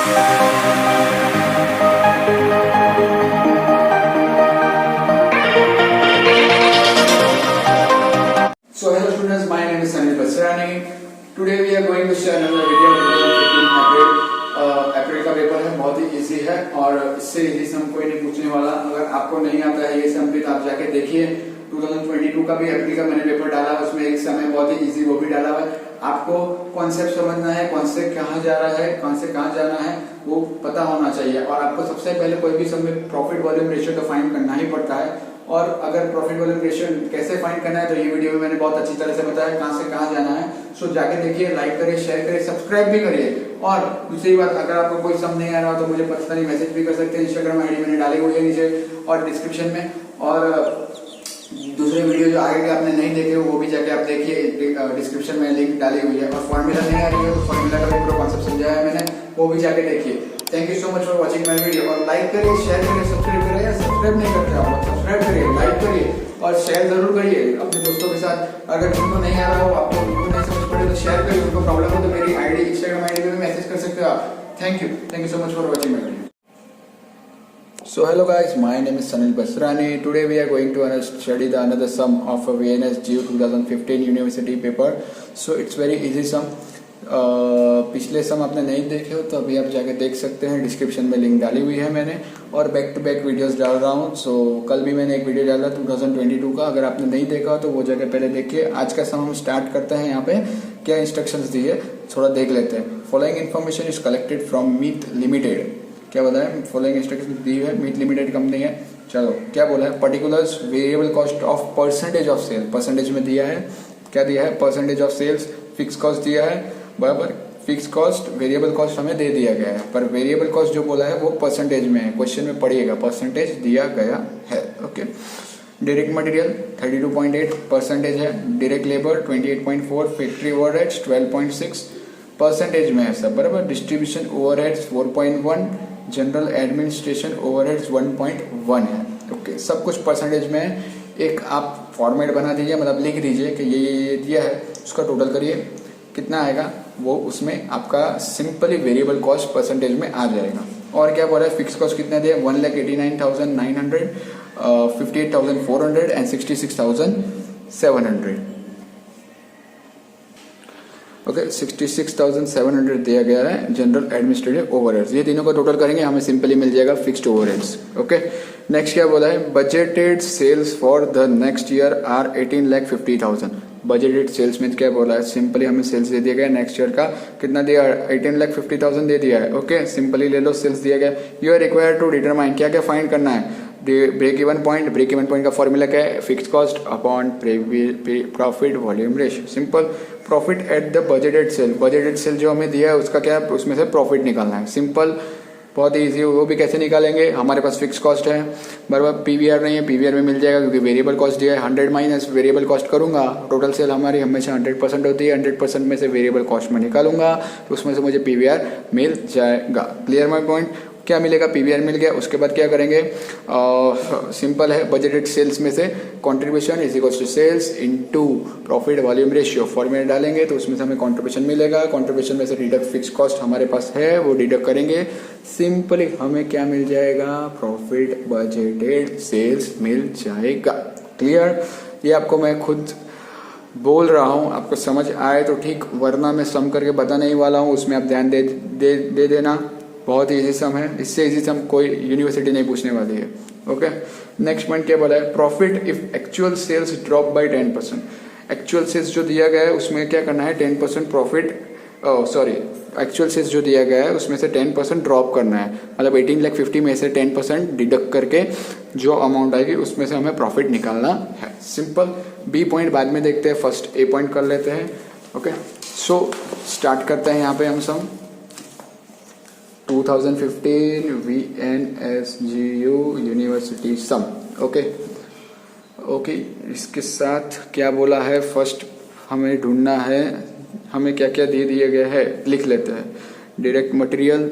So hello students, my name is Sanil Basrani. Today we are going to share another video of 2015 अप्रैल अप्रैल का paper है, बहुत ही easy है और इससे इजी सम कोई नहीं पूछने वाला। अगर आपको नहीं आता है ये सम तो आप जाके देखिए। 2022 का भी अप्रैल का मैंने पेपर डाला, उसमें एक सम है बहुत ही इजी, वो भी डाला हुआ है। आपको कॉन्सेप्ट समझना है, कौन से कहाँ जा रहा है, कौन से कहाँ जाना है वो पता होना चाहिए। और आपको सबसे पहले कोई भी सम में प्रॉफिट वॉल्यूम रेशियो तो फाइंड करना ही पड़ता है। और अगर प्रॉफिट वॉल्यूम रेशियो कैसे फाइंड करना है तो ये वीडियो में मैंने बहुत अच्छी तरह से बताया कहां से कहां जाना है। सो जाके देखिए, लाइक करिए, शेयर करिए, सब्सक्राइब भी करिए। और दूसरी बात, अगर आपको कोई सम नहीं आ रहा हो तो मुझे पर्सनली मैसेज भी कर सकते हैं। इंस्टाग्राम आईडी मैंने डाली हुई है नीचे और डिस्क्रिप्शन में। और दूसरे वीडियो जो आगे आपने नहीं देखे वो भी जाके आप देखिए, डिस्क्रिप्शन में लिंक डाली हुई है। और फॉर्मूला नहीं आ रही है तो फॉर्मूला का भी पूरा कॉन्सेप्ट समझाया है मैंने, वो भी जाके देखिए। Thank you so much for watching my video. और लाइक करिए, शेयर करिए, सब्सक्राइब करिए। या सब्सक्राइब नहीं करते आप लोग, सब्सक्राइब करिए, लाइक करिए और शेयर जरूर करिए अपने दोस्तों के साथ। अगर जिनको नहीं आ रहा हो, आपको उनको नहीं समझ पड़े तो शेयर करिए। उनको प्रॉब्लम हो तो मेरी आईडी, इंस्टाग्राम आईडी पे भी मैसेज कर सकते हो आप। Thank you so much for watching my video. So hello guys, my name is Sanil Basrani. Today we are going to study the another sum of a VNS GU 2015 University paper. So it's very easy sum. पिछले सम आपने नहीं देखे हो तो अभी आप जाके देख सकते हैं, डिस्क्रिप्शन में लिंक डाली हुई है मैंने। और बैक टू बैक वीडियोस डाल रहा हूँ। सो कल भी मैंने एक वीडियो डाला 2022 का, अगर आपने नहीं देखा हो तो वो जगह पहले देखिए। आज का सम हम स्टार्ट करते हैं। यहाँ पे क्या इंस्ट्रक्शंस दी है थोड़ा देख लेते हैं। Following information is collected from Meet Limited. क्या बताया, फॉलोइंग इंस्ट्रक्शन दी है, मीट लिमिटेड कंपनी है। चलो क्या बोला है, particulars variable cost of percentage of sale, percentage में दिया है। क्या दिया है, percentage of sales, fix cost दिया है बराबर। फिक्स कॉस्ट, वेरिएबल कॉस्ट हमें दे दिया गया है, पर वेरिएबल कॉस्ट जो बोला है वो परसेंटेज में है, क्वेश्चन में पढ़िएगा, परसेंटेज दिया गया है। ओके। डायरेक्ट मटेरियल 32.8 परसेंटेज है, direct labour 28.4, factory overheads 12.6 percentage में है सब बराबर। Distribution overheads 4.1, general administration overheads 1.1 है। ओके, सब कुछ परसेंटेज में है। एक आप फॉर्मेट बना दीजिए, मतलब लिख दीजिए कि ये दिया है, उसका टोटल करिए कितना आएगा, वो उसमें आपका सिंपली वेरिएबल कॉस्ट परसेंटेज में आ जाएगा। और क्या बोला है, फिक्स कॉस्ट कितना दिया, 1,89,900, 58,400 एंड 66,700। ओके, 66,700 दिया गया है। जनरल एडमिनिस्ट्रेटिव ओवरहेड्स, ये तीनों का टोटल करेंगे हमें सिंपली मिल जाएगा फिक्स्ड ओवरहेड्स। ओके, नेक्स्ट क्या बोला है, budgeted sales for the next year are 18,50,000। Budgeted sales में क्या बोला है, सिंपली हमें सेल्स दे दिया गया नेक्स्ट ईयर का, कितना दिया, 18,50,000 दे दिया है। ओके, सिंपली ले लो, सेल्स दिया गया। You are required to determine, क्या क्या फाइंड करना है, break even point. Break even point का फॉर्मूला क्या है, fix cost upon profit volume ratio. Simple, profit at the budgeted sale, budgeted sale जो हमें दिया है उसका क्या है, उसमें से प्रॉफिट निकालना है। सिंपल, बहुत ही ईजी। वो भी कैसे निकालेंगे, हमारे पास फिक्स कॉस्ट है बराबर, पीवीआर नहीं है, पीवीआर में मिल जाएगा क्योंकि वेरिएबल कॉस्ट दिया है। 100 माइनस वेरिएबल कॉस्ट करूंगा, टोटल सेल हमारी हमेशा 100% होती है, 100% में से वेरिएबल कॉस्ट में निकालूंगा तो उसमें से मुझे पीवीआर मिल जाएगा। क्लियर माई पॉइंट, क्या मिलेगा, पीवीआर मिल गया। उसके बाद क्या करेंगे, सिंपल है, बजटेड सेल्स में से contribution is equal to sales into profit volume ratio, formula डालेंगे तो उसमें से हमें कंट्रीब्यूशन मिलेगा। कंट्रीब्यूशन में से डिडक्ट फिक्स कॉस्ट हमारे पास है, वो डिडक्ट करेंगे, सिंपली हमें क्या मिल जाएगा, प्रॉफिट बजटेड सेल्स मिल जाएगा। क्लियर, ये आपको मैं खुद बोल रहा हूँ, आपको समझ आए तो ठीक, वरना मैं सम करके बताने ही वाला हूँ, उसमें आप ध्यान दे देना। बहुत इजी सम है, इससे इजी सम कोई यूनिवर्सिटी नहीं पूछने वाली है। ओके, नेक्स्ट पॉइंट क्या बोला है, profit if actual sales drop by 10%। Actual sales जो दिया गया है उसमें क्या करना है, 10% प्रॉफिट, सॉरी, एक्चुअल सेल्स जो दिया गया है उसमें से 10% ड्रॉप करना है, मतलब 18,50,000 में से 10% डिडक्ट करके जो अमाउंट आएगी उसमें से हमें प्रॉफिट निकालना है। सिंपल, बी पॉइंट बाद में देखते हैं, फर्स्ट ए पॉइंट कर लेते हैं। ओके, सो स्टार्ट करते हैं यहाँ पे हम सम। 2015 VNSGU यूनिवर्सिटी सम। ओके, इसके साथ क्या बोला है, फर्स्ट हमें ढूंढना है, हमें क्या क्या दे दिए गए है, लिख लेते हैं। Direct material,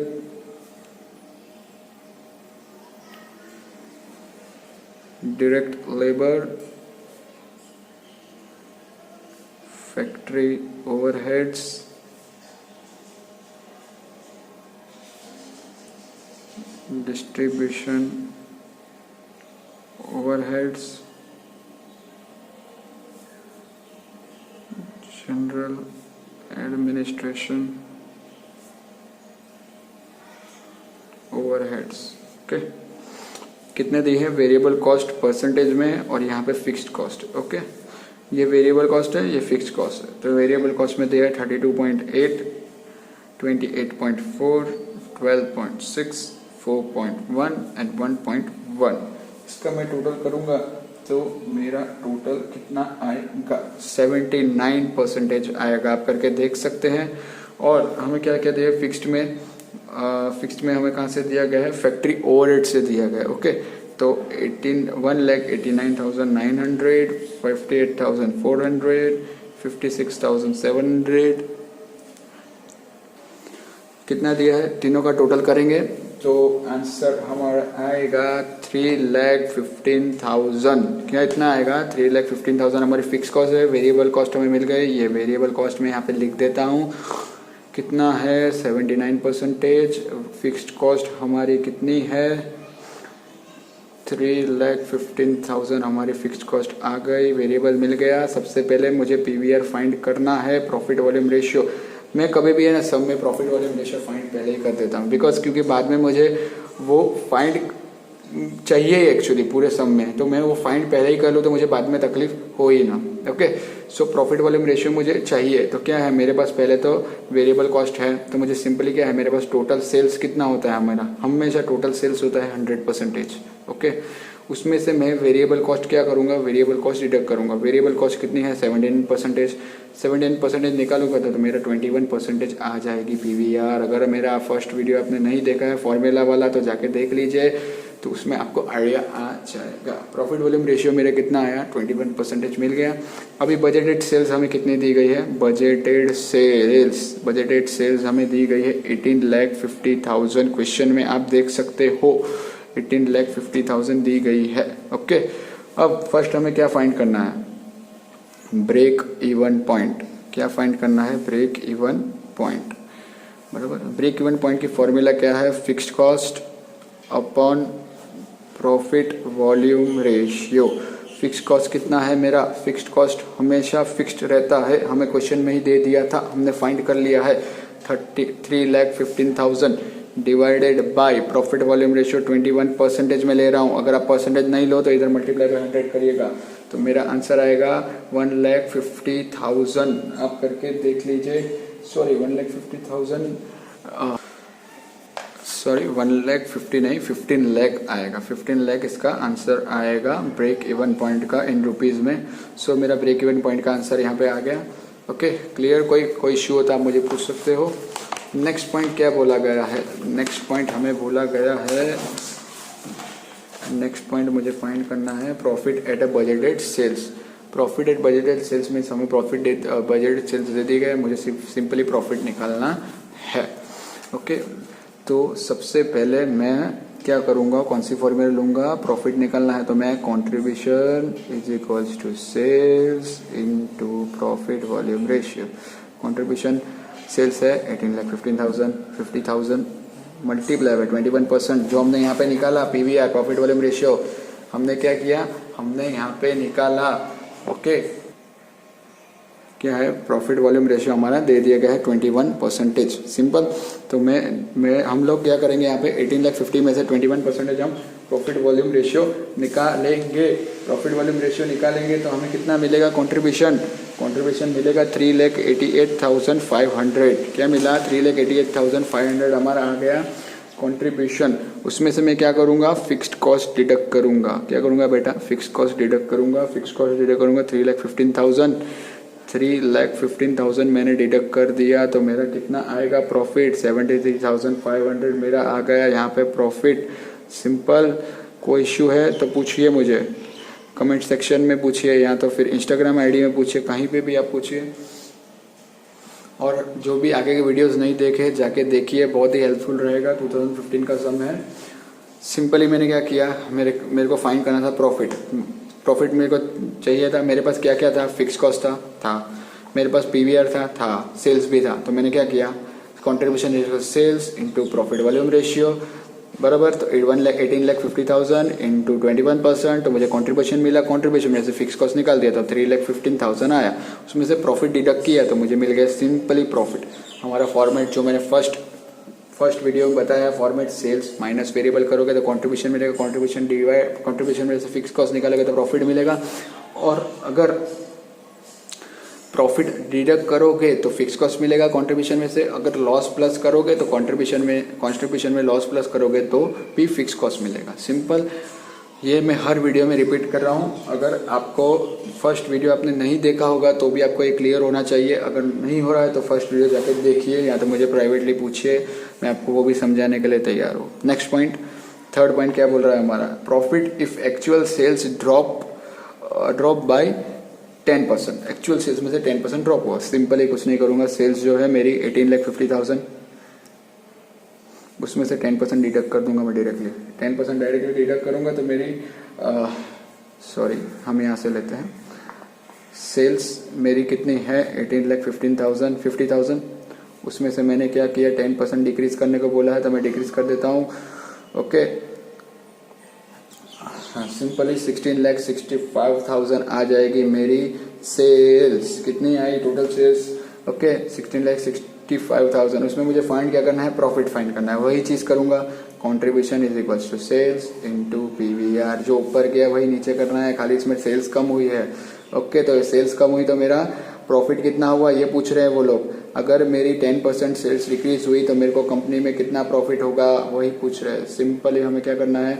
direct labour, factory overheads, distribution, overheads, general administration, overheads. Okay, कितने दिए हैं? वेरिएबल कॉस्ट परसेंटेज में और यहाँ पे फिक्स्ड कॉस्ट। ओके, ये वेरिएबल कॉस्ट है, ये फिक्स्ड कॉस्ट है। तो वेरिएबल कॉस्ट में दिया है 32.8, 28.4, 12.6, 4.1 एंड 1.1। इसका मैं टोटल करूँगा तो मेरा टोटल कितना आएगा? 79% आएगा। आप करके देख सकते हैं। और हमें क्या क्या दिया फिक्स्ड में? फिक्स्ड में हमें कहाँ से दिया गया है? फैक्ट्री ओवरहेड से दिया गया है। ओके, तो 1,89,900, 58,400, 56,700 कितना दिया है? तीनों का टोटल करेंगे तो आंसर हमारा आएगा 3,15,000। क्या इतना आएगा? 3,15,000 हमारी फिक्स कॉस्ट है। वेरिएबल कॉस्ट हमें मिल गए, ये वेरिएबल कॉस्ट में यहाँ पे लिख देता हूँ। कितना है? 79%। फिक्स्ड कॉस्ट हमारी कितनी है? 3,15,000 हमारी फिक्स्ड कॉस्ट आ गई। वेरिएबल मिल गया। सबसे पहले मुझे पीवीआर फाइंड करना है, प्रॉफिट वॉल्यूम रेशियो। मैं कभी भी है ना सब में प्रॉफिट वॉल्यूम रेशियो फाइंड पहले ही कर देता हूँ, बिकॉज क्योंकि बाद में मुझे वो फाइंड चाहिए एक्चुअली पूरे सम में, तो मैं वो फाइंड पहले ही कर लूँ तो मुझे बाद में तकलीफ हो ही ना। Okay, so profit volume ratio मुझे चाहिए। तो क्या है मेरे पास? पहले तो वेरिएबल कॉस्ट है, तो मुझे सिंपली क्या है, मेरे पास टोटल सेल्स कितना होता है? हमारा हमेशा टोटल सेल्स होता है 100%। ओके, उसमें से मैं वेरिएबल कॉस्ट क्या करूँगा? वेरिएबल कॉस्ट डिडक्ट करूँगा। वेरिएबल कॉस्ट कितनी है? 17%। 17% निकालूंगा तो मेरा 21% आ जाएगी पीवीआर। अगर मेरा फर्स्ट वीडियो आपने नहीं देखा है फॉर्मूला वाला तो जाके देख लीजिए, तो उसमें आपको आइडिया आ जाएगा। प्रॉफिट वॉल्यूम रेशियो मेरा कितना आया? 21% मिल गया। अभी बजटेड सेल्स हमें कितनी दी गई है? बजटेड सेल्स हमें दी गई है 18,50,000। क्वेश्चन में आप देख सकते हो 18,50,000 दी गई है। ओके, अब फर्स्ट हमें क्या फाइंड करना है? Break even point. क्या फाइंड करना है? Break even point. बराबर, ब्रेक इवन पॉइंट की फॉर्मूला क्या है? Fixed cost upon profit volume ratio. Fixed cost कितना है मेरा? फिक्स्ड कॉस्ट हमेशा फिक्स्ड रहता है, हमें क्वेश्चन में ही दे दिया था, हमने फाइंड कर लिया है। 3,15,000 divided by profit volume ratio 21% में ले रहा हूँ। अगर आप परसेंटेज नहीं लो तो इधर मल्टीप्लाई बाय 100 करिएगा, तो मेरा आंसर आएगा 1,50,000। आप करके देख लीजिए। सॉरी 1,50,000 1,50,000 नहीं, 15 लाख आएगा। 15 लाख इसका आंसर आएगा ब्रेक इवन पॉइंट का इन रुपीज़ में। सो मेरा ब्रेक इवन पॉइंट का आंसर यहाँ पे आ गया। Okay, clear? कोई इशू होता आप मुझे पूछ सकते हो। नेक्स्ट पॉइंट क्या बोला गया है? नेक्स्ट पॉइंट हमें बोला गया है, नेक्स्ट पॉइंट मुझे फाइंड करना है profit at a budgeted sales. Profit at budgeted sales में हमें प्रॉफिट बजटेड सेल्स दे दी गए, मुझे सिंपली प्रॉफिट निकालना है। ओके, तो सबसे पहले मैं क्या करूँगा? कौन सी फॉर्मूला लूँगा? प्रॉफिट निकालना है तो मैं contribution is equals to sales into profit volume ratio. Contribution sales है 18,15,000, 50,000 मल्टीप्लाई बाय 21%। जो हमने यहाँ पे निकाला पीवीआर प्रॉफिट वॉल्यूम रेशियो, हमने क्या किया? हमने यहाँ पे निकाला। ओके, क्या है? प्रॉफिट वॉल्यूम रेशियो हमारा दे दिया गया है 21%। सिंपल। तो मैं हम लोग क्या करेंगे यहाँ पे 18,50,000 में से 21% हम प्रॉफिट वॉल्यूम रेशियो निकालेंगे। प्रॉफिट वॉल्यूम रेशियो निकालेंगे तो हमें कितना मिलेगा? कंट्रीब्यूशन मिलेगा 3,88,500। क्या मिला? 3,88,500 हमारा आ गया कंट्रीब्यूशन। उसमें से मैं क्या करूँगा? फिक्स्ड कॉस्ट डिडक्ट करूँगा। क्या करूँगा बेटा? फिक्स्ड कॉस्ट डिडक्ट करूँगा। 3,15,000 मैंने डिडक्ट कर दिया तो मेरा कितना आएगा? प्रॉफिट 73,500 मेरा आ गया यहाँ पे प्रॉफिट। सिंपल। कोई इश्यू है तो पूछिए मुझे, कमेंट सेक्शन में पूछिए या तो फिर इंस्टाग्राम आईडी में पूछिए, कहीं पे भी आप पूछिए। और जो भी आगे के वीडियोस नहीं देखे जाके देखिए, बहुत ही हेल्पफुल रहेगा। 2015 का सम है। सिंपली मैंने क्या किया? मेरे को फाइंड करना था प्रॉफिट मेरे को चाहिए था। मेरे पास क्या क्या था? फिक्स कॉस्ट था, मेरे पास पीवीआर था, सेल्स भी था। तो मैंने क्या किया? Contribution ratio sales into profit volume ratio बराबर। तो 18,50,000 इंटू 21%, तो मुझे कॉन्ट्रीब्यूशन मिला। कॉन्ट्रीब्यूशन में से फिक्स कॉस्ट निकाल दिया तो 3,15,000 आया। उसमें से प्रॉफिट डिडक्ट किया तो मुझे मिल गया सिंपली प्रॉफिट। हमारा फॉर्मेट जो मैंने फर्स्ट वीडियो में बताया, फॉर्मेट सेल्स माइनस वेरिएबल करोगे तो कॉन्ट्रीब्यूशन मिलेगा, कॉन्ट्रीब्यूशन डिवाइड कॉन्ट्रीब्यूशन में से फिक्स कॉस्ट निकालोगे तो प्रॉफिट मिलेगा। और अगर प्रॉफिट डिडक्ट करोगे तो फिक्स कॉस्ट मिलेगा कॉन्ट्रीब्यूशन में से। अगर लॉस प्लस करोगे तो कॉन्ट्रीब्यूशन में लॉस प्लस करोगे तो भी फिक्स कॉस्ट मिलेगा। सिंपल। ये मैं हर वीडियो में रिपीट कर रहा हूँ। अगर आपको फर्स्ट वीडियो आपने नहीं देखा होगा तो भी आपको ये क्लियर होना चाहिए। अगर नहीं हो रहा है तो फर्स्ट वीडियो जाकर देखिए या तो मुझे प्राइवेटली पूछिए, मैं आपको वो भी समझाने के लिए तैयार हूँ। नेक्स्ट पॉइंट, थर्ड पॉइंट क्या बोल रहा है हमारा, profit if actual sales drop by 10%। Actual sales में से 10% ड्रॉप हुआ। सिंपली कुछ नहीं करूंगा, सेल्स जो है मेरी 18,50,000, उसमें से 10% डिडक्ट कर दूंगा मैं डायरेक्टली। 10% डायरेक्टली डिडक्ट करूंगा तो मेरी हम यहाँ से लेते हैं, सेल्स मेरी कितनी है 18,50,000। उसमें से मैंने क्या किया, 10% डिक्रीज करने को बोला है तो मैं डिक्रीज कर देता हूँ। ओके, सिंपली 16,65,000 आ जाएगी मेरी सेल्स। कितनी आई टोटल सेल्स? ओके, 16,65,000। उसमें मुझे फाइंड क्या करना है, प्रॉफिट फाइंड करना है। वही चीज करूंगा, contribution is equals to sales into PVR. जो ऊपर गया वही नीचे करना है, खाली इसमें सेल्स कम हुई है। ओके, तो सेल्स कम हुई तो मेरा प्रॉफिट कितना हुआ ये पूछ रहे हैं वो लोग। अगर मेरी 10% सेल्स डिक्रीज हुई तो मेरे को कंपनी में कितना प्रॉफिट होगा वही पूछ रहे हैं। सिंपली हमें क्या करना है,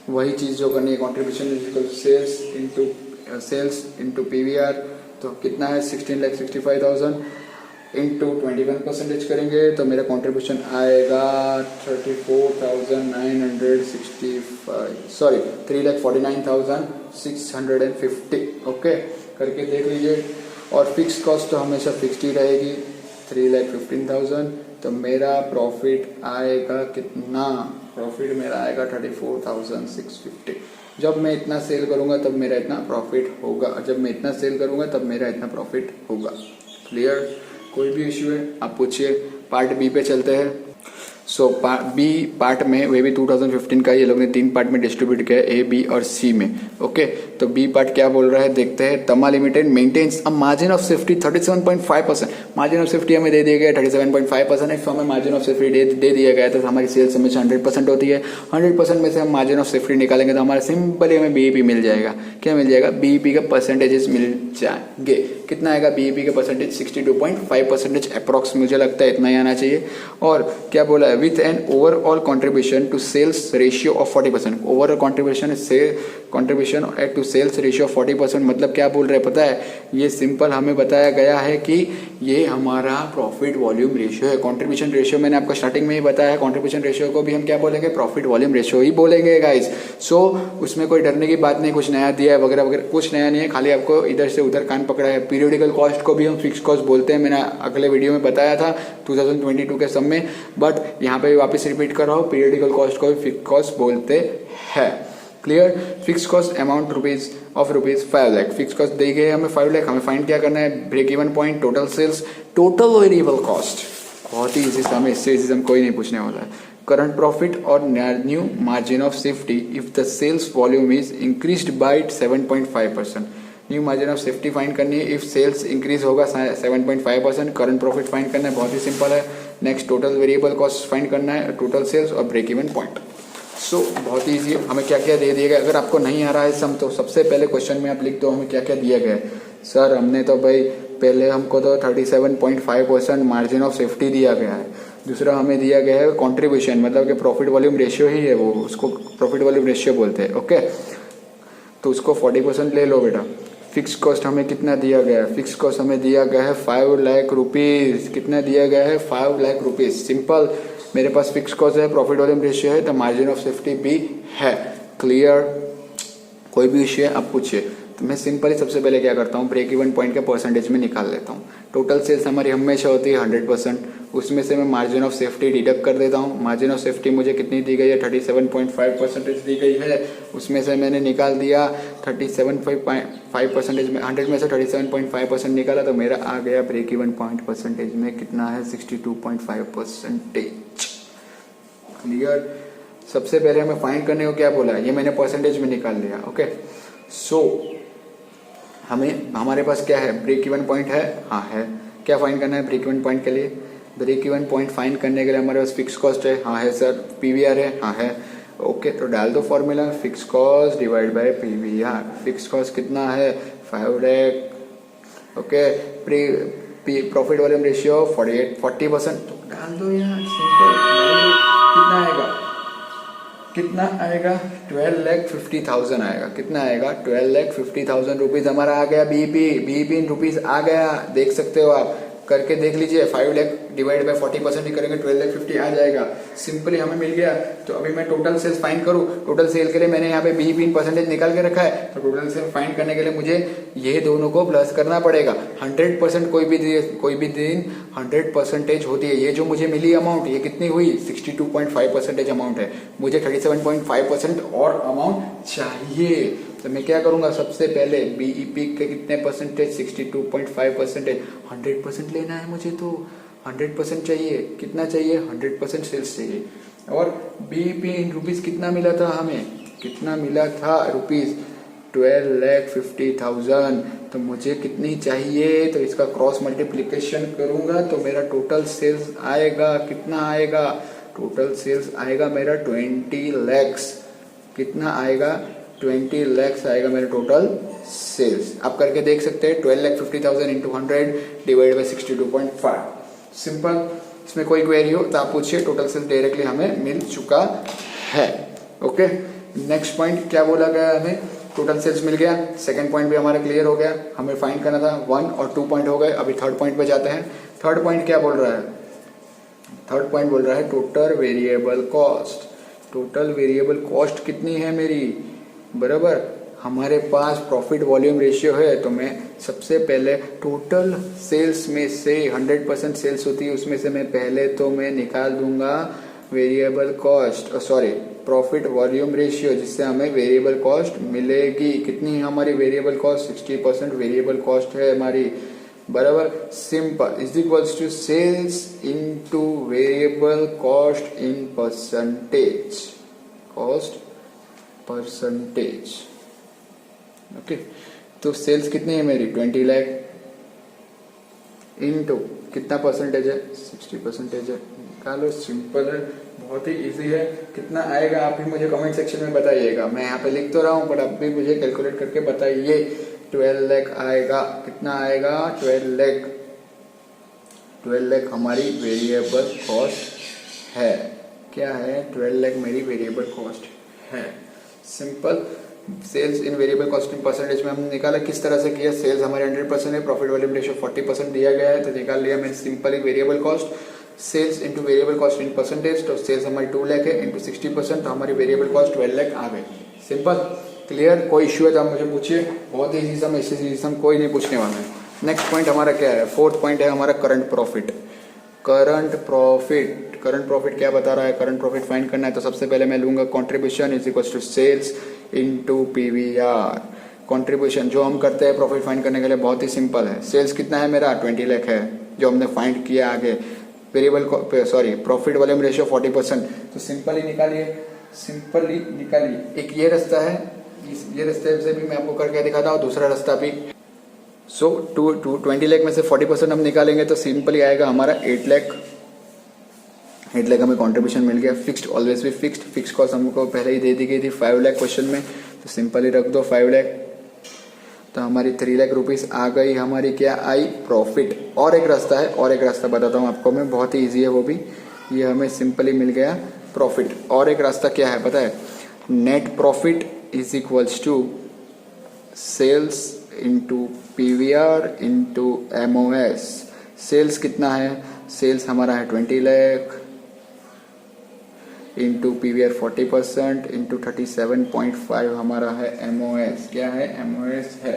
वही चीज जो करनी है, contribution is equal sales into PVR. तो कितना है 16,65,000 इंटू 21% करेंगे तो मेरा कॉन्ट्रीब्यूशन आएगा 3,49,650। ओके, करके देख लीजिए। और फिक्स कॉस्ट तो हमेशा फिक्स्ड ही रहेगी 3,15,000। तो मेरा प्रॉफिट आएगा कितना, प्रॉफिट मेरा आएगा 34,650। जब मैं इतना सेल करूंगा तब मेरा इतना प्रॉफिट होगा, जब मैं इतना सेल करूंगा तब मेरा इतना प्रॉफिट होगा। क्लियर? कोई भी इश्यू है आप पूछिए। पार्ट बी पे चलते हैं। सो बी पार्ट में वे भी 2015 का ये लोग ने 3 पार्ट में डिस्ट्रीब्यूट किया, ए बी और सी में। ओके, तो बी पार्ट क्या बोल रहा है देखते हैं। Tama Limited maintains a margin of safety 37.5%। Margin of safety हमें दे दिया गया 37.5%। इफ हमें मार्जिन ऑफ सेफ्टी दे दिया गया तो हमारी सेल्स हमेशा 100% होती है। 100% में से हम मार्जिन ऑफ सेफ्टी निकालेंगे तो हमारा सिंपली हमें बीईपी मिल जाएगा। क्या मिल जाएगा, बीईपी के परसेंटेजेस मिल जाएंगे। कितना आएगा बीईपी के परसेंटेज, 62.5% अप्रॉक्स, मुझे लगता है इतना ही आना चाहिए। और क्या बोला है, with an overall contribution to sales ratio of 40%। Overall contribution to sales ratio of 40%। मतलब क्या बोल रहे हैं पता है, ये सिंपल हमें बताया गया है कि ये हमारा प्रॉफिट वॉल्यूम रेशियो है। कंट्रीब्यूशन रेशियो मैंने आपको स्टार्टिंग में ही बताया है, कंट्रीब्यूशन रेशियो को भी हम क्या बोलेंगे, प्रॉफिट वॉल्यूम रेशियो ही बोलेंगे गाइस। सो उसमें कोई डरने की बात नहीं, कुछ नया दिया है वगैरह वगैरह, कुछ नया नहीं है, खाली आपको इधर से उधर कान पकड़ा है। पीरियडिकल कॉस्ट को भी हम फिक्स कॉस्ट बोलते हैं, मैंने अगले वीडियो में बताया था 2022 के सब में, बट यहाँ पे वापस रिपीट कर रहा हूँ, पीरियडिकल कॉस्ट को भी फिक्स कॉस्ट बोलते हैं। Clear? Fix cost amount rupees 5 lakh. Fix cost दी गई है हमें 5 लाख। हमें फाइंड क्या करना है, break even point, total sales, total variable cost. बहुत ही इजी, हमें इससे कोई नहीं पूछने वाला है। करंट प्रॉफिट और new margin of safety if the sales volume is increased by 7.5%। New margin of safety find करनी है, इफ सेल्स इंक्रीज होगा 7.5%। करंट प्रॉफिट फाइंड करना है, बहुत ही सिंपल है। Next total variable cost find करना है, टोटल सेल्स और ब्रेक इवन पॉइंट। सो बहुत ही ईजी है। हमें क्या क्या दे दिया गया, अगर आपको नहीं आ रहा है सम तो सबसे पहले क्वेश्चन में आप लिख दो हमें क्या क्या दिया गया है। सर हमने तो भाई पहले हमको तो 37.5% मार्जिन ऑफ सेफ्टी दिया गया है। दूसरा हमें दिया गया है कंट्रीब्यूशन, मतलब कि प्रॉफिट वॉल्यूम रेशियो ही है वो, उसको प्रॉफिट वॉल्यूम रेशियो बोलते हैं। ओके, तो उसको 40% ले लो बेटा। फिक्स कॉस्ट हमें कितना दिया गया है, फिक्स कॉस्ट हमें दिया गया है 5 लाख रुपीज। कितना दिया गया है, 5 लाख रुपीज। सिंपल, मेरे पास फिक्स कॉस्ट है, प्रॉफिट वॉल्यूम रेशियो है, तो मार्जिन ऑफ सेफ्टी भी है। क्लियर? कोई भी इश्यू है आप पूछिए। तो मैं सिंपली सबसे पहले क्या करता हूँ, ब्रेक इवन पॉइंट के परसेंटेज में निकाल लेता हूँ। टोटल सेल्स हमारी हमेशा होती है 100%, उसमें से मैं मार्जिन ऑफ सेफ्टी डिडक्ट कर देता हूँ। मार्जिन ऑफ सेफ्टी मुझे कितनी दी गई है, 37.5% दी गई है। उसमें से मैंने निकाल दिया 37.5% में, 100 में से 37.5% निकाला तो मेरा आ गया ब्रेक इवन पॉइंट परसेंटेज में कितना है, 62.5%। क्लियर? सबसे पहले हमें फाइंड करने को क्या बोला, ये मैंने परसेंटेज में निकाल लिया। ओके, सो हमें हमारे पास क्या है, ब्रेक इवन पॉइंट है, हाँ है। क्या फाइंड करना है ब्रेक इवन पॉइंट के लिए, ब्रेक इवन पॉइंट फाइंड करने के लिए हमारे पास फिक्स कॉस्ट है, हाँ है सर। पीवीआर है, हाँ है। ओके, तो डाल दो formula, fix cost divide by PVR. Fix cost कितना है, 5 lakh. Okay, profit volume ratio 40%, तो डाल दो यहाँ, सिंपल डाल दो। कितना आएगा, कितना आएगा, 12,50,000 आएगा। कितना आएगा, 12,50,000 रुपीज हमारा आ गया। बीईपी इन रुपीज आ गया, देख सकते हो आप, करके देख लीजिए। 5 लाख डिवाइड बाय 40% ही करेंगे, 12,50,000 आ जाएगा। सिंपली हमें मिल गया। तो अभी मैं टोटल सेल्स फाइंड करूँ, टोटल सेल के लिए मैंने यहाँ पे बीईपी इन परसेंटेज निकाल के रखा है। तो टोटल सेल फाइंड करने के लिए मुझे ये दोनों को प्लस करना पड़ेगा। 100% कोई भी दिन 100% होती है। ये जो मुझे मिली अमाउंट, ये कितनी हुई, 62.5% अमाउंट है। मुझे 37.5% और अमाउंट चाहिए। तो मैं क्या करूंगा, सबसे पहले बीईपी के कितने परसेंटेज, 62.5%, 100% लेना है मुझे। तो 100% चाहिए, कितना चाहिए, 100% सेल्स चाहिए। और बीईपी इन रुपीज कितना मिला था हमें, कितना मिला था रुपीज, 12,50,000। तो मुझे कितनी चाहिए, तो इसका क्रॉस मल्टीप्लीकेशन करूंगा तो मेरा टोटल सेल्स आएगा, कितना आएगा, टोटल सेल्स आएगा मेरा 20 लाख। कितना आएगा, 20 लाख आएगा मेरा टोटल सेल्स। आप करके देख सकते हैं, 12,50,000 इंटू 100 डिवाइड बाई 62.5। सिंपल, इसमें कोई क्वेरी हो तो आप पूछिए। टोटल सेल्स डायरेक्टली हमें मिल चुका है। ओके, नेक्स्ट पॉइंट क्या बोला गया हमें, टोटल सेल्स मिल गया। सेकंड पॉइंट भी हमारा क्लियर हो गया, हमें फाइंड करना था। 1 और 2 पॉइंट हो गए। अभी थर्ड पॉइंट पे जाते हैं। थर्ड पॉइंट क्या बोल रहा है, थर्ड पॉइंट बोल रहा है total variable cost. Total variable cost कितनी है मेरी, बराबर हमारे पास प्रॉफिट वॉल्यूम रेशियो है। तो मैं सबसे पहले टोटल सेल्स में से 100% सेल्स होती है, उसमें से मैं पहले तो मैं निकाल दूंगा variable cost, sorry profit volume ratio, जिससे हमें वेरिएबल कॉस्ट मिलेगी। कितनी है हमारी वेरिएबल कॉस्ट, 60% वेरिएबल कॉस्ट है हमारी, बराबर। Simple is equals to sales into variable cost in percentage, cost percentage. Okay, तो सेल्स कितनी है मेरी, 20 लाख इनटू कितना परसेंटेज है, 60% है। निकालो, सिंपल है, बहुत ही इजी है। कितना आएगा आप भी मुझे कमेंट सेक्शन में बताइएगा। मैं यहाँ पे लिख तो रहा हूँ, पर आप भी मुझे कैलकुलेट करके बताइए। 12 लाख आएगा, कितना आएगा, 12 लाख। 12 लाख हमारी वेरिएबल कॉस्ट है। क्या है, 12 लाख मेरी वेरिएबल कॉस्ट है। Simple, sales in variable cost in percentage में हमने निकाला। किस तरह से किया, सेल्स हमारे 100% है, प्रॉफिट वॉल्यूम रेशियो 40% दिया गया है, तो निकाल लिया मैंने simply variable cost. Sales into variable cost in percentage, तो सेल्स हमारी 2 लाख है इंटू 60%, तो हमारी वेरिएबल कॉस्ट 12 लाख आ गई। Simple, clear. कोई इश्यू है तो आप मुझे पूछिए, बहुत ही सम, इससे सम कोई नहीं पूछने वाला है। नेक्स्ट पॉइंट हमारा क्या है, फोर्थ पॉइंट है हमारा current profit. Current profit, current profit क्या बता रहा है, करंट प्रॉफिट फाइंड करना है। तो सबसे पहले मैं लूंगा contribution is equal to sales into PVR. Contribution जो हम करते हैं प्रॉफिट फाइंड करने के लिए बहुत ही सिंपल है। सेल्स कितना है मेरा, 20 लाख है, जो हमने फाइंड किया। आगे variable sorry profit volume ratio 40%, तो सिंपली निकालिए, सिंपली निकालिए। एक ये रास्ता है, ये रास्ते से भी मैं आपको करके दिखाता हूँ, दूसरा रास्ता भी। सो 20 लाख में से 40% हम निकालेंगे तो सिंपली आएगा हमारा 8 लाख। 8 लाख हमें कंट्रीब्यूशन मिल गया। फिक्स्ड ऑलवेज भी फिक्स्ड, फिक्स कॉस्ट हमको पहले ही दे दी गई थी 5 लाख क्वेश्चन में, तो सिंपली रख दो 5 लाख। तो हमारी 3 लाख रुपीस आ गई हमारी, क्या आई, प्रॉफिट। और एक रास्ता है, और एक रास्ता बताता हूँ आपको मैं, बहुत ही ईजी है वो भी। ये हमें सिंपली मिल गया प्रॉफिट। और एक रास्ता क्या है पता है, net profit is equals to sales into PVR into MOS. Sales कितना है, सेल्स हमारा है 20 लाख इंटू पीवीआर 40% इंटू 37.5 हमारा है एमओएस। क्या है, एमओएस है।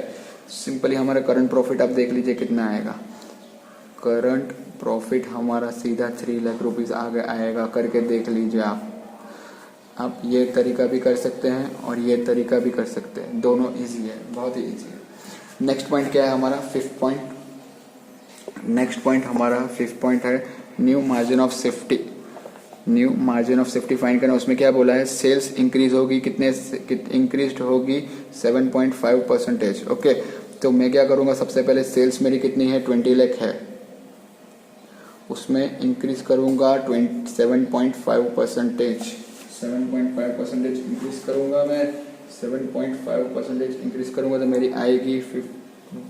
सिंपली हमारा करंट प्रॉफिट आप देख लीजिए कितना आएगा। करंट प्रॉफिट हमारा सीधा 3 लाख रुपीज आएगा। करके देख लीजिए आप ये तरीका भी कर सकते हैं और ये तरीका भी कर सकते हैं, दोनों इजी है, बहुत ही इजी है। नेक्स्ट पॉइंट क्या है हमारा, फिफ्थ पॉइंट। नेक्स्ट पॉइंट हमारा फिफ्थ पॉइंट है new margin of safety. New margin of safety find करना। उसमें क्या बोला है, सेल्स इंक्रीज होगी, कितने इंक्रीज होगी 7.5%। ओके, तो मैं क्या करूंगा, सबसे पहले सेल्स मेरी कितनी है 20 लाख है, उसमें इंक्रीज करूंगा 7.5%। 7.5% इंक्रीज करूंगा मैं, 7.5% इंक्रीज करूंगा तो मेरी आएगी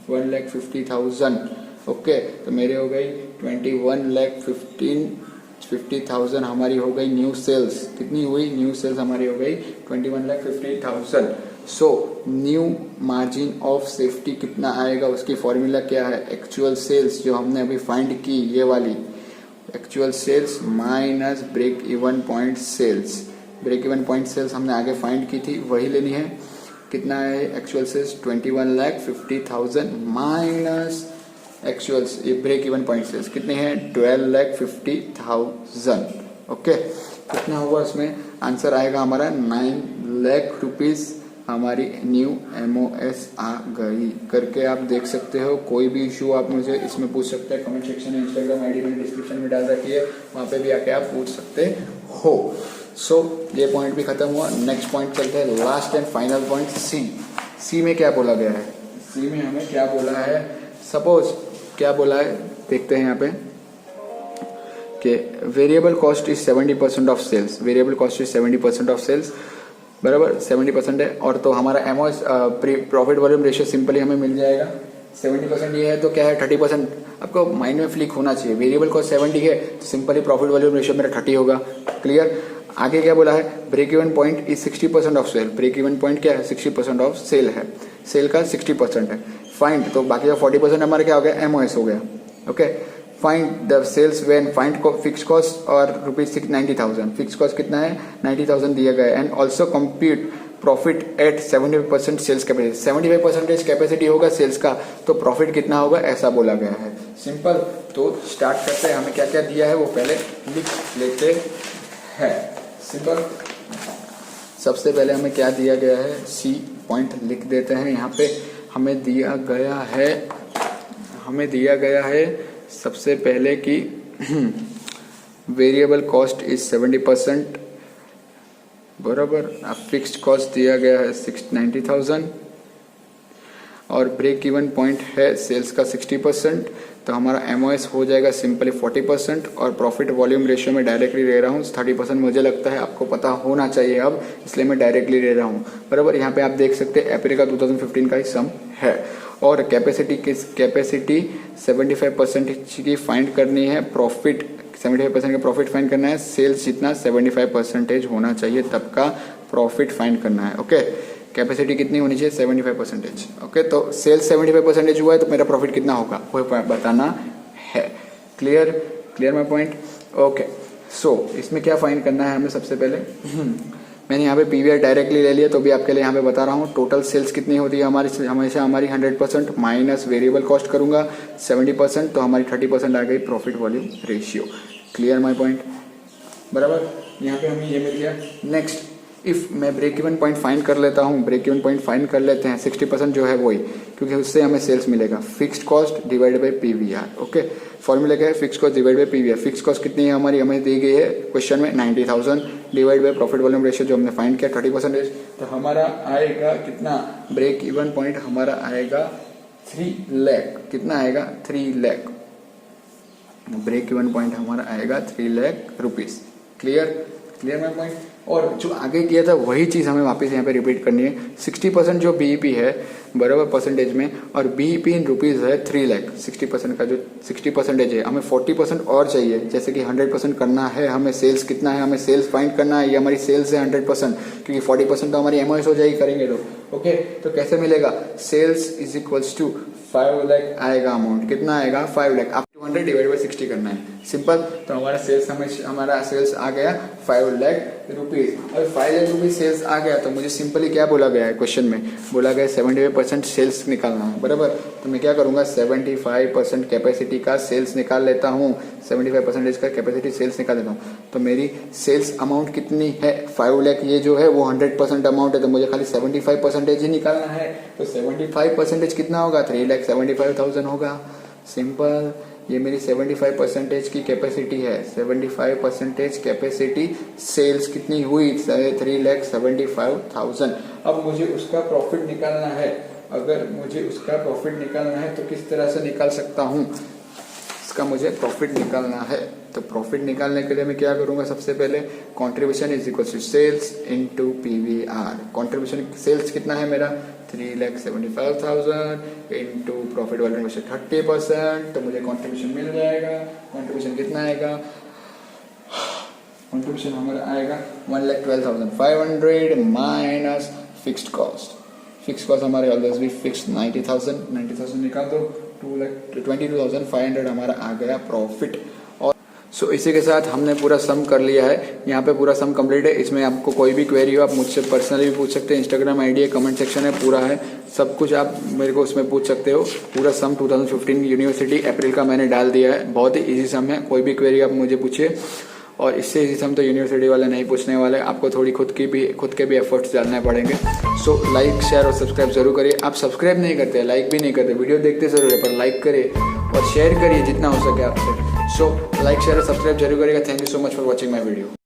1,50,000। ओके, तो मेरे हो गई 21,50,000 हमारी हो गई न्यू सेल्स। कितनी हुई न्यू सेल्स हमारी हो गई 21,50,000। So new margin of safety कितना आएगा, उसकी फॉर्मूला क्या है, एक्चुअल सेल्स जो हमने अभी फाइंड की, ये वाली actual sales minus break even point sales. Break even point sales हमने आगे फाइंड की थी, वही लेनी है। कितना है actual sales 21,50,000 minus actual break even point sales कितने हैं 12,50,000। ओके, कितना हुआ उसमें आंसर आएगा हमारा 9 लाख रुपीज हमारी न्यू MOS आ गई करके आप देख सकते हो। कोई भी इशू आप मुझे इसमें पूछ सकते हैं, कमेंट सेक्शन में, इंस्टाग्राम आईडी मैंने डिस्क्रिप्शन में डाल रखी है, वहां पे भी आके आप पूछ सकते हो। सो ये पॉइंट भी खत्म हुआ। नेक्स्ट पॉइंट चलते हैं, last and final point C में क्या बोला गया है। सी में हमें क्या बोला है, सपोज क्या बोला है देखते हैं यहाँ पे कि variable cost is 70% of sales. Variable cost is 70% of sales, बराबर 70% है। और तो हमारा MOS profit volume ratio simply हमें मिल जाएगा 70%। ये है तो क्या है 30%। आपको माइंड में फ्लिक होना चाहिए, वेरिएबल कॉस्ट 70 है तो सिंपली प्रॉफिट वॉल्यूम रेशियो मेरा 30 होगा। क्लियर। आगे क्या बोला है, break even point is 60% of sale. Break even point क्या है 60% ऑफ सेल है, सेल का 60% है। फाइंड, तो बाकी का 40% हमारा क्या हो गया MOS हो गया। Okay, find the sales when, find fix cost और ₹90,000। फिक्स कॉस्ट कितना है 90,000 दिया गया है। And also compute profit at 75% sales capacity. 75% capacity होगा सेल्स का तो प्रॉफिट कितना होगा ऐसा बोला गया है। सिंपल। तो स्टार्ट करते हैं, हमें क्या क्या दिया है वो पहले लिख लेते हैं। सिंपल। सबसे पहले हमें क्या दिया गया है, सी पॉइंट लिख देते हैं। यहाँ पे हमें दिया गया है सबसे पहले कि वेरिएबल कॉस्ट इज 70%, बराबर। अब फिक्स्ड कॉस्ट दिया गया है 90,000 और ब्रेक इवन पॉइंट है सेल्स का 60%। तो हमारा MOS हो जाएगा सिंपली 40% और प्रॉफिट वॉल्यूम रेशियो में डायरेक्टली ले रहा हूँ 30%। मुझे लगता है आपको पता होना चाहिए अब, इसलिए मैं डायरेक्टली ले रहा हूँ, बराबर। यहाँ पे आप देख सकते हैं अप्रैल का 2015 का ही सम है। और कैपेसिटी 75% की फाइंड करनी है, प्रॉफिट 75% का प्रॉफिट फाइंड करना है। सेल्स जितना 75% होना चाहिए तब का प्रॉफिट फाइंड करना है। ओके, कैपेसिटी कितनी होनी चाहिए 75%। ओके, तो सेल्स 75% हुआ है तो मेरा प्रॉफिट कितना होगा वो बताना है। Clear, clear my point. Okay, so इसमें क्या फाइंड करना है हमें सबसे पहले मैंने यहाँ पे PVR डायरेक्टली ले लिया तो भी आपके लिए यहाँ पे बता रहा हूँ। टोटल सेल्स कितनी होती है हमारी, हमेशा हमारी 100% माइनस वेरिएबल कॉस्ट करूंगा 70%, तो हमारी 30% आ गई profit volume ratio. Clear my point, बराबर। यहाँ पे हमें ये मिल गया। नेक्स्ट, इफ मैं ब्रेक इवन पॉइंट फाइंड कर लेता हूँ, ब्रेक इवन पॉइंट फाइंड कर लेते हैं 60% जो है वही, क्योंकि उससे हमें सेल्स मिलेगा। Fixed cost divide by PVR। Okay, formula क्या है, fixed cost divide by PVR। Fixed cost कितनी है हमारी, हमें दी गई है क्वेश्चन में 90,000 divide by profit volume ratio जो हमने फाइंड किया 30%। तो हमारा आएगा कितना, ब्रेक इवन पॉइंट हमारा आएगा 3 लाख। कितना आएगा 3 लाख। ब्रेक इवन पॉइंट हमारा आएगा 3 lakh rupees. Clear, clear my point. और जो आगे किया था वही चीज़ हमें वापस यहाँ पे रिपीट करनी है। 60% जो BEP है बराबर परसेंटेज में, और BEP इन रुपीज़ है 3 लाख। 60% का जो 60% है, हमें 40% और चाहिए। जैसे कि 100% करना है हमें, सेल्स कितना है हमें सेल्स फाइंड करना है, ये हमारी सेल्स है 100%, क्योंकि 40% तो हमारी MOS हो जाएगी करेंगे तो। ओके, तो कैसे मिलेगा, sales is equals to 5 lakh आएगा अमाउंट। कितना आएगा 5 लाख। आप 200 डिवाइड बाई 60 करना है, सिंपल। तो हमारा सेल्स आ गया 5 लाख रुपीज। और 5 लाख रुपीज सेल्स आ गया तो मुझे सिंपली क्या बोला गया है क्वेश्चन में, बोला गया 75% सेल्स निकालना है, बराबर। तो मैं क्या करूंगा 75% कैपेसिटी का सेल्स निकाल लेता हूँ, 75% का कैपेसिटी सेल्स निकाल लेता हूँ। तो मेरी सेल्स अमाउंट कितनी है 5 लाख। ये जो है वो 100% अमाउंट है तो मुझे खाली 75% ही निकालना है। तो 75% कितना होगा 3,75,000 होगा। सिंपल। ये मेरी 75% की कैपेसिटी है, 75% कैपेसिटी। सेल्स कितनी हुई? 3,75,000। अब मुझे उसका प्रॉफिट निकालना है। अगर मुझे उसका प्रॉफिट निकालना है तो किस तरह से निकाल सकता हूँ? इसका मुझे प्रॉफिट निकालना है, तो प्रॉफिट निकालने के लिए मैं क्या करूंगा? सबसे पहले contribution is equal to sales into PVR. Contribution sales कितना है मेरा? 3,75,000 इनटू प्रॉफिट वॉल्यूम 30%, तो मुझे कंट्रीब्यूशन मिल जाएगा। कंट्रीब्यूशन कितना आएगा? कंट्रीब्यूशन हमारा आएगा 1,12,500 minus fixed cost. Fix cost हमारे ऑलवेज भी फिक्स 90,000 निकाल दो, 22,500 हमारा आ गया प्रॉफिट। और सो इसी के साथ हमने पूरा सम कर लिया है। यहाँ पे पूरा सम कंप्लीट है। इसमें आपको कोई भी क्वेरी हो आप मुझसे पर्सनली भी पूछ सकते हैं। इंस्टाग्राम आईडी है, कमेंट सेक्शन है, पूरा है, सब कुछ आप मेरे को उसमें पूछ सकते हो। पूरा सम 2015 यूनिवर्सिटी अप्रैल का मैंने डाल दिया है। बहुत ही ईजी सम है, कोई भी क्वेरी आप मुझे पूछिए। और इससे इसी सम तो यूनिवर्सिटी वाले नहीं पूछने वाले, आपको थोड़ी खुद के भी एफर्ट्स डालने पड़ेंगे। सो लाइक शेयर और सब्सक्राइब जरूर करिए। आप सब्सक्राइब नहीं करते, लाइक भी नहीं करते, वीडियो देखते जरूर है पर लाइक करिए और शेयर करिए जितना हो सके आपसे। सो लाइक शेयर और सब्सक्राइब जरूर करिएगा। Thank you so much for watching my video.